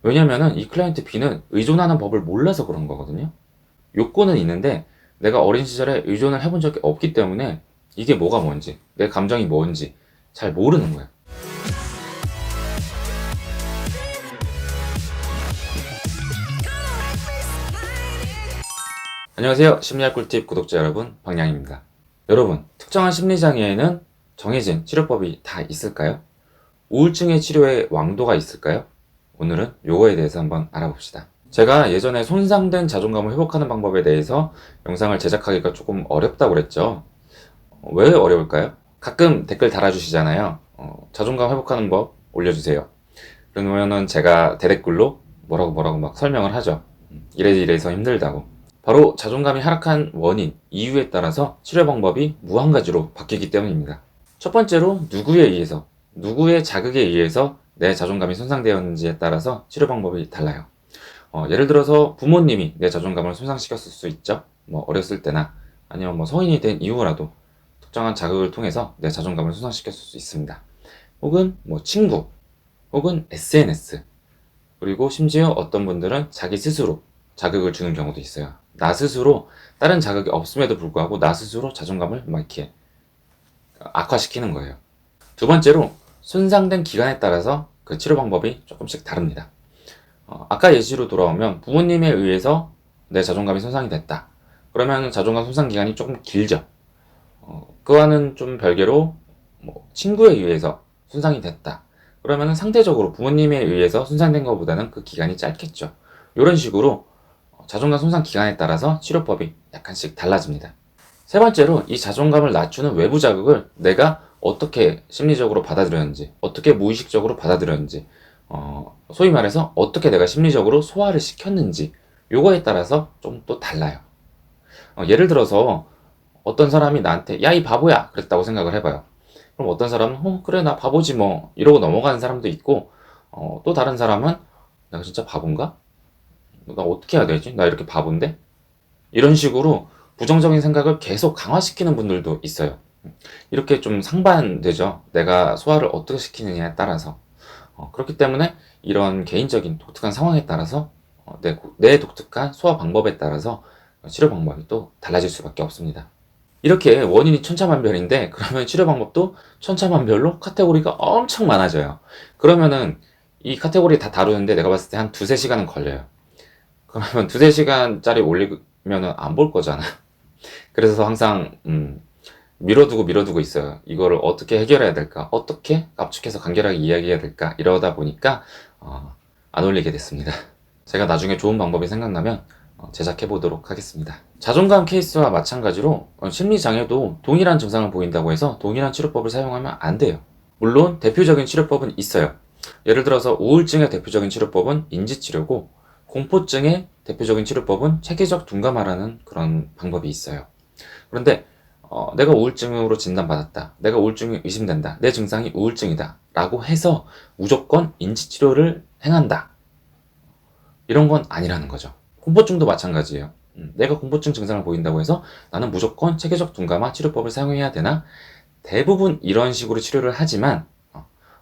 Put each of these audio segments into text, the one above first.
왜냐면은 이 클라이언트 B는 의존하는 법을 몰라서 그런 거거든요. 욕구는 있는데 내가 어린 시절에 의존을 해본 적이 없기 때문에 이게 뭐가 뭔지, 내 감정이 뭔지 잘 모르는 거예요. 안녕하세요. 심리학 꿀팁 구독자 여러분, 박량입니다. 여러분, 특정한 심리장애에는 정해진 치료법이 다 있을까요? 우울증의 치료에 왕도가 있을까요? 오늘은 요거에 대해서 한번 알아봅시다. 제가 예전에 손상된 자존감을 회복하는 방법에 대해서 영상을 제작하기가 조금 어렵다고 그랬죠. 왜 어려울까요? 가끔 댓글 달아주시잖아요. 자존감 회복하는 법 올려주세요. 그러면은 제가 대댓글로 뭐라고 막 설명을 하죠. 이래서 힘들다고. 바로 자존감이 하락한 원인, 이유에 따라서 치료 방법이 무한 가지로 바뀌기 때문입니다. 첫 번째로 누구에 의해서, 누구의 자극에 의해서 내 자존감이 손상되었는지에 따라서 치료 방법이 달라요. 예를 들어서 부모님이 내 자존감을 손상시켰을 수 있죠. 뭐 어렸을 때나 아니면 뭐 성인이 된 이후라도 특정한 자극을 통해서 내 자존감을 손상시켰을 수 있습니다. 혹은 뭐 친구, 혹은 SNS, 그리고 심지어 어떤 분들은 자기 스스로 자극을 주는 경우도 있어요. 나 스스로 다른 자극이 없음에도 불구하고 나 스스로 자존감을 막 이렇게 악화시키는 거예요. 두 번째로 손상된 기간에 따라서 그 치료 방법이 조금씩 다릅니다. 아까 예시로 돌아오면 부모님에 의해서 내 자존감이 손상이 됐다. 그러면 자존감 손상 기간이 조금 길죠. 그와는 좀 별개로 뭐 친구에 의해서 손상이 됐다. 그러면 상대적으로 부모님에 의해서 손상된 것보다는 그 기간이 짧겠죠. 이런 식으로 자존감 손상 기간에 따라서 치료법이 약간씩 달라집니다. 세 번째로 이 자존감을 낮추는 외부 자극을 내가 어떻게 심리적으로 받아들였는지, 어떻게 무의식적으로 받아들였는지, 소위 말해서 어떻게 내가 심리적으로 소화를 시켰는지, 요거에 따라서 좀 또 달라요. 예를 들어서 어떤 사람이 나한테 야 이 바보야 그랬다고 생각을 해봐요. 그럼 어떤 사람은 그래 나 바보지 뭐 이러고 넘어가는 사람도 있고, 또 다른 사람은 내가 진짜 바본가? 나 어떻게 해야 되지? 나 이렇게 바본데? 이런 식으로 부정적인 생각을 계속 강화시키는 분들도 있어요. 이렇게 좀 상반되죠. 내가 소화를 어떻게 시키느냐에 따라서. 그렇기 때문에 이런 개인적인 독특한 상황에 따라서 내 독특한 소화 방법에 따라서 치료 방법이 또 달라질 수밖에 없습니다. 이렇게 원인이 천차만별인데 그러면 치료 방법도 천차만별로 카테고리가 엄청 많아져요. 그러면은 이 카테고리 다 다루는데 내가 봤을 때 한 두세 시간은 걸려요. 그러면 두세 시간짜리 올리면은 안 볼 거잖아. 그래서 항상 미뤄두고 있어요. 이거를 어떻게 해결해야 될까? 어떻게 압축해서 간결하게 이야기해야 될까? 이러다 보니까 안 올리게 됐습니다. 제가 나중에 좋은 방법이 생각나면 제작해 보도록 하겠습니다. 자존감 케이스와 마찬가지로 심리장애도 동일한 증상을 보인다고 해서 동일한 치료법을 사용하면 안 돼요. 물론 대표적인 치료법은 있어요. 예를 들어서 우울증의 대표적인 치료법은 인지치료고, 공포증의 대표적인 치료법은 체계적 둔감화라는 그런 방법이 있어요. 그런데 내가 우울증으로 진단받았다, 내가 우울증이 의심된다, 내 증상이 우울증이다 라고 해서 무조건 인지치료를 행한다, 이런 건 아니라는 거죠. 공포증도 마찬가지예요. 내가 공포증 증상을 보인다고 해서 나는 무조건 체계적 둔감화 치료법을 사용해야 되나? 대부분 이런 식으로 치료를 하지만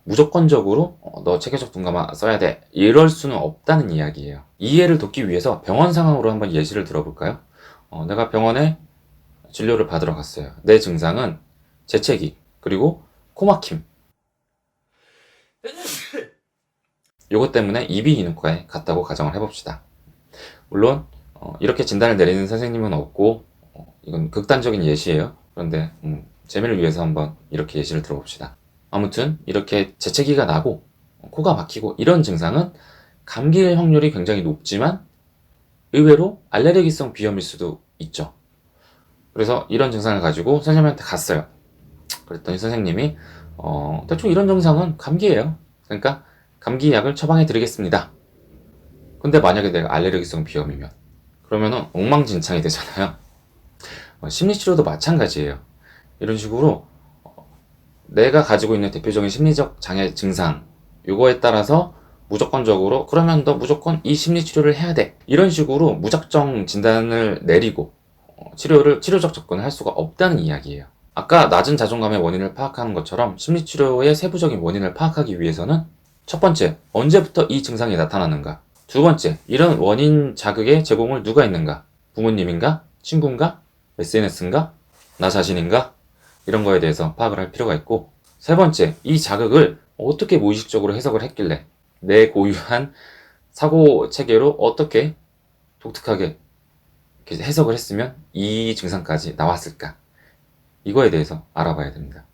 무조건적으로 너 체계적 둔감화 써야 돼 이럴 수는 없다는 이야기예요. 이해를 돕기 위해서 병원 상황으로 한번 예시를 들어볼까요? 내가 병원에 진료를 받으러 갔어요. 내 증상은 재채기 그리고 코막힘, 요것 때문에 이비인후과에 갔다고 가정을 해봅시다. 물론 이렇게 진단을 내리는 선생님은 없고, 이건 극단적인 예시예요. 그런데 재미를 위해서 한번 이렇게 예시를 들어봅시다. 아무튼 이렇게 재채기가 나고 코가 막히고 이런 증상은 감기일 확률이 굉장히 높지만 의외로 알레르기성 비염일 수도 있죠. 그래서 이런 증상을 가지고 선생님한테 갔어요. 그랬더니 선생님이 대충 이런 증상은 감기예요. 그러니까 감기약을 처방해 드리겠습니다. 근데 만약에 내가 알레르기성 비염이면 그러면은 엉망진창이 되잖아요. 심리치료도 마찬가지예요. 이런 식으로 내가 가지고 있는 대표적인 심리적 장애 증상, 요거에 따라서 무조건적으로 그러면 너 무조건 이 심리치료를 해야 돼, 이런 식으로 무작정 진단을 내리고 치료적 접근을 할 수가 없다는 이야기예요. 아까 낮은 자존감의 원인을 파악하는 것처럼 심리치료의 세부적인 원인을 파악하기 위해서는 첫 번째, 언제부터 이 증상이 나타나는가? 두 번째, 이런 원인 자극의 제공을 누가 했는가? 부모님인가? 친구인가? SNS인가? 나 자신인가? 이런 거에 대해서 파악을 할 필요가 있고, 세 번째, 이 자극을 어떻게 무의식적으로 해석을 했길래 내 고유한 사고 체계로 어떻게 독특하게 이렇게 해석을 했으면 이 증상까지 나왔을까? 이거에 대해서 알아봐야 됩니다.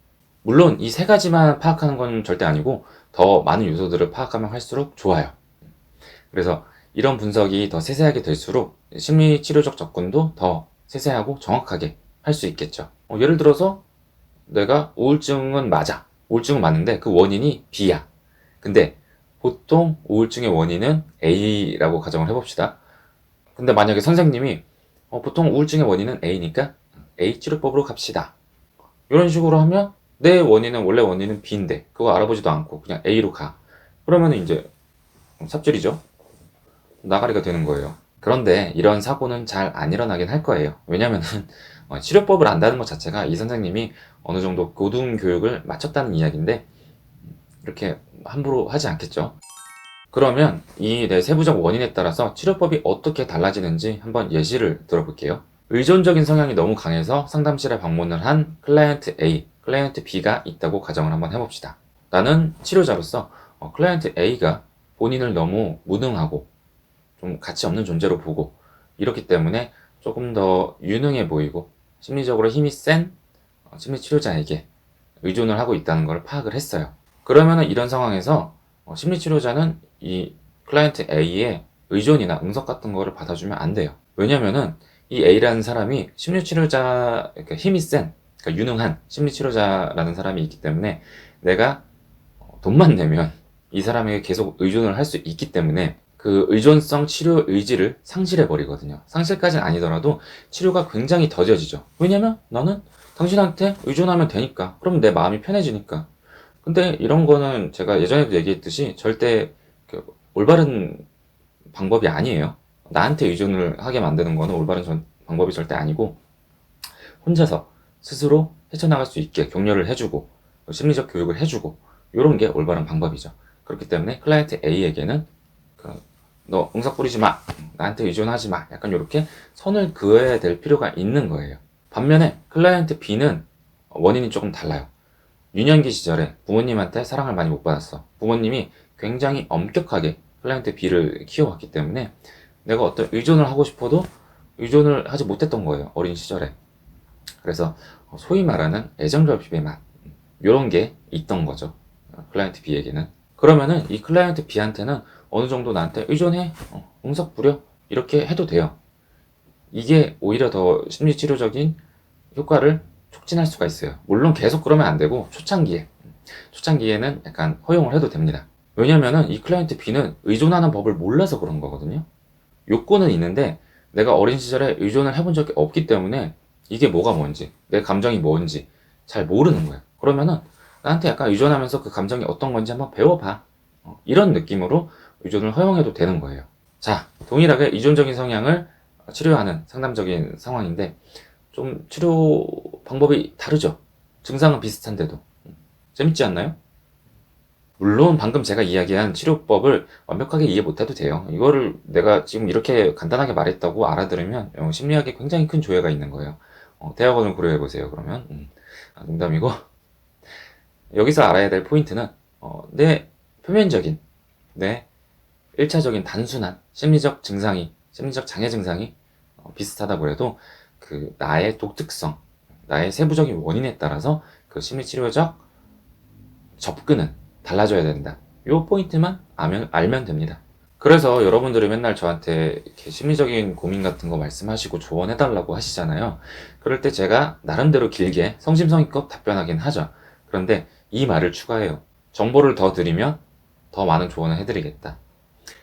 물론 이 세 가지만 파악하는 건 절대 아니고 더 많은 요소들을 파악하면 할수록 좋아요. 그래서 이런 분석이 더 세세하게 될수록 심리치료적 접근도 더 세세하고 정확하게 할 수 있겠죠. 예를 들어서 내가 우울증은 맞아. 우울증은 맞는데 그 원인이 B야. 근데 보통 우울증의 원인은 A라고 가정을 해봅시다. 근데 만약에 선생님이 보통 우울증의 원인은 A니까 A 치료법으로 갑시다. 이런 식으로 하면 내 원인은 원래 원인은 B인데 그거 알아보지도 않고 그냥 A로 가. 그러면 이제 삽질이죠. 나가리가 되는 거예요. 그런데 이런 사고는 잘 안 일어나긴 할 거예요. 왜냐면은 치료법을 안다는 것 자체가 이 선생님이 어느 정도 고등 교육을 마쳤다는 이야기인데 이렇게 함부로 하지 않겠죠. 그러면 이 내 세부적 원인에 따라서 치료법이 어떻게 달라지는지 한번 예시를 들어볼게요. 의존적인 성향이 너무 강해서 상담실에 방문을 한 클라이언트 A, 클라이언트 B가 있다고 가정을 한번 해봅시다. 나는 치료자로서 클라이언트 A가 본인을 너무 무능하고 좀 가치 없는 존재로 보고 이렇기 때문에 조금 더 유능해 보이고 심리적으로 힘이 센 심리치료자에게 의존을 하고 있다는 걸 파악을 했어요. 그러면은 이런 상황에서 심리치료자는 이 클라이언트 A의 의존이나 응석 같은 거를 받아주면 안 돼요. 왜냐면은 이 A라는 사람이 심리치료자, 그러니까 힘이 센, 그러니까 유능한 심리치료자라는 사람이 있기 때문에 내가 돈만 내면 이 사람에게 계속 의존을 할 수 있기 때문에 그 의존성 치료 의지를 상실해 버리거든요. 상실까지는 아니더라도 치료가 굉장히 더뎌지죠. 왜냐면 나는 당신한테 의존하면 되니까. 그럼 내 마음이 편해지니까. 근데 이런 거는 제가 예전에도 얘기했듯이 절대 올바른 방법이 아니에요. 나한테 의존을 하게 만드는 거는 올바른 방법이 절대 아니고 혼자서 스스로 헤쳐나갈 수 있게 격려를 해주고 심리적 교육을 해주고 이런 게 올바른 방법이죠. 그렇기 때문에 클라이언트 A에게는 너 응석 부리지 마, 나한테 의존하지 마, 약간 이렇게 선을 그어야 될 필요가 있는 거예요. 반면에 클라이언트 B는 원인이 조금 달라요. 유년기 시절에 부모님한테 사랑을 많이 못 받았어. 부모님이 굉장히 엄격하게 클라이언트 B를 키워왔기 때문에 내가 어떤 의존을 하고 싶어도 의존을 하지 못했던 거예요. 어린 시절에. 그래서 소위 말하는 애정결핍의 맛, 이런 게 있던 거죠. 클라이언트 B에게는. 그러면은 이 클라이언트 B한테는 어느 정도 나한테 의존해, 응석 부려, 이렇게 해도 돼요. 이게 오히려 더 심리치료적인 효과를 촉진할 수가 있어요. 물론 계속 그러면 안 되고 초창기에는 약간 허용을 해도 됩니다. 왜냐면은 이 클라이언트 B는 의존하는 법을 몰라서 그런 거거든요. 욕구는 있는데 내가 어린 시절에 의존을 해본 적이 없기 때문에 이게 뭐가 뭔지, 내 감정이 뭔지 잘 모르는 거예요. 그러면은 나한테 약간 의존하면서 그 감정이 어떤 건지 한번 배워봐. 이런 느낌으로 의존을 허용해도 되는 거예요. 자, 동일하게 의존적인 성향을 치료하는 상담적인 상황인데 좀 치료 방법이 다르죠. 증상은 비슷한데도. 재밌지 않나요? 물론 방금 제가 이야기한 치료법을 완벽하게 이해 못해도 돼요. 이거를 내가 지금 이렇게 간단하게 말했다고 알아들으면 심리학에 굉장히 큰 조예가 있는 거예요. 대학원을 고려해보세요, 그러면. 농담이고. 여기서 알아야 될 포인트는 내 표면적인, 내 1차적인 단순한 심리적 장애 증상이 비슷하다고 해도 그 나의 독특성, 나의 세부적인 원인에 따라서 그 심리치료적 접근은 달라져야 된다. 이 포인트만 알면 됩니다. 그래서 여러분들이 맨날 저한테 이렇게 심리적인 고민 같은 거 말씀하시고 조언해달라고 하시잖아요. 그럴 때 제가 나름대로 길게 성심성의껏 답변하긴 하죠. 그런데 이 말을 추가해요. 정보를 더 드리면 더 많은 조언을 해드리겠다.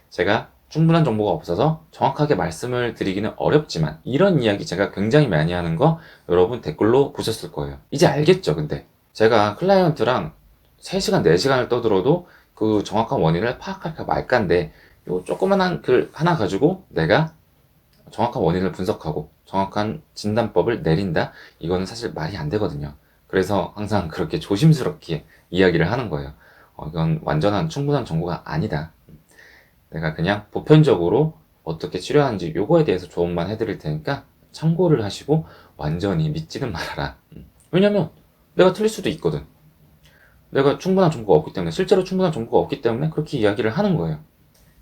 제가 충분한 정보가 없어서 정확하게 말씀을 드리기는 어렵지만 이런 이야기 제가 굉장히 많이 하는 거 여러분 댓글로 보셨을 거예요. 이제 알겠죠, 근데? 제가 클라이언트랑 3시간, 4시간을 떠들어도 그 정확한 원인을 파악할까 말까인데 요 조그만한 글 하나 가지고 내가 정확한 원인을 분석하고 정확한 진단법을 내린다? 이거는 사실 말이 안 되거든요. 그래서 항상 그렇게 조심스럽게 이야기를 하는 거예요. 이건 완전한 충분한 정보가 아니다. 내가 그냥 보편적으로 어떻게 치료하는지 요거에 대해서 조언만 해드릴 테니까 참고를 하시고 완전히 믿지는 말아라. 왜냐면 내가 틀릴 수도 있거든. 내가 충분한 정보가 없기 때문에, 실제로 충분한 정보가 없기 때문에 그렇게 이야기를 하는 거예요.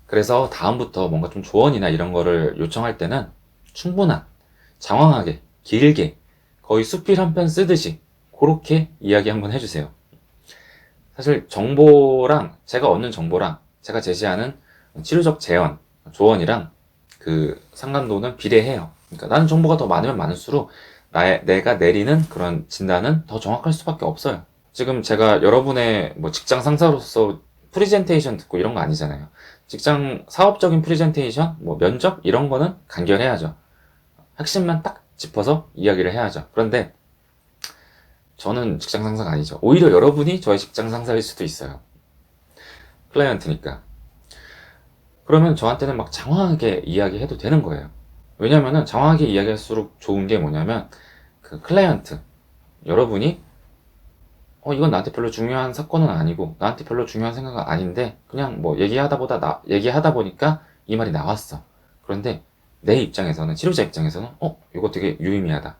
그래서 다음부터 뭔가 좀 조언이나 이런 거를 요청할 때는 충분한, 장황하게, 길게, 거의 수필 한 편 쓰듯이 그렇게 이야기 한번 해주세요. 사실 정보랑, 제가 얻는 정보랑 제가 제시하는 치료적 제언, 조언이랑 그 상관도는 비례해요. 그러니까 나는 정보가 더 많으면 많을수록 내가 내리는 그런 진단은 더 정확할 수밖에 없어요. 지금 제가 여러분의 뭐 직장 상사로서 프리젠테이션 듣고 이런 거 아니잖아요. 직장 사업적인 프리젠테이션, 뭐 면접 이런 거는 간결해야죠. 핵심만 딱 짚어서 이야기를 해야죠. 그런데 저는 직장 상사가 아니죠. 오히려 여러분이 저의 직장 상사일 수도 있어요. 클라이언트니까. 그러면 저한테는 막 장황하게 이야기해도 되는 거예요. 왜냐면은 장황하게 이야기할수록 좋은 게 뭐냐면 그 클라이언트, 여러분이 이건 나한테 별로 중요한 사건은 아니고 나한테 별로 중요한 생각은 아닌데 그냥 뭐 얘기하다 보니까 이 말이 나왔어. 그런데 내 입장에서는, 치료자 입장에서는 이거 되게 유의미하다.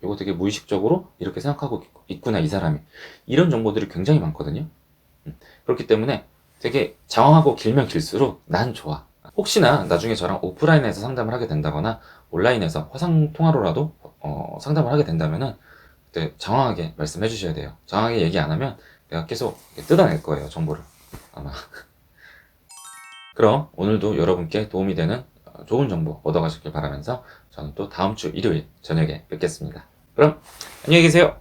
이거 되게 무의식적으로 이렇게 생각하고 있구나 이 사람이. 이런 정보들이 굉장히 많거든요. 그렇기 때문에 되게 장황하고 길면 길수록 난 좋아. 혹시나 나중에 저랑 오프라인에서 상담을 하게 된다거나 온라인에서 화상 통화로라도 상담을 하게 된다면은 그때 장황하게 말씀해 주셔야 돼요. 장황하게 얘기 안 하면 내가 계속 뜯어낼 거예요, 정보를. 아마. 그럼 오늘도 여러분께 도움이 되는 좋은 정보 얻어가시길 바라면서 저는 또 다음 주 일요일 저녁에 뵙겠습니다. 그럼 안녕히 계세요.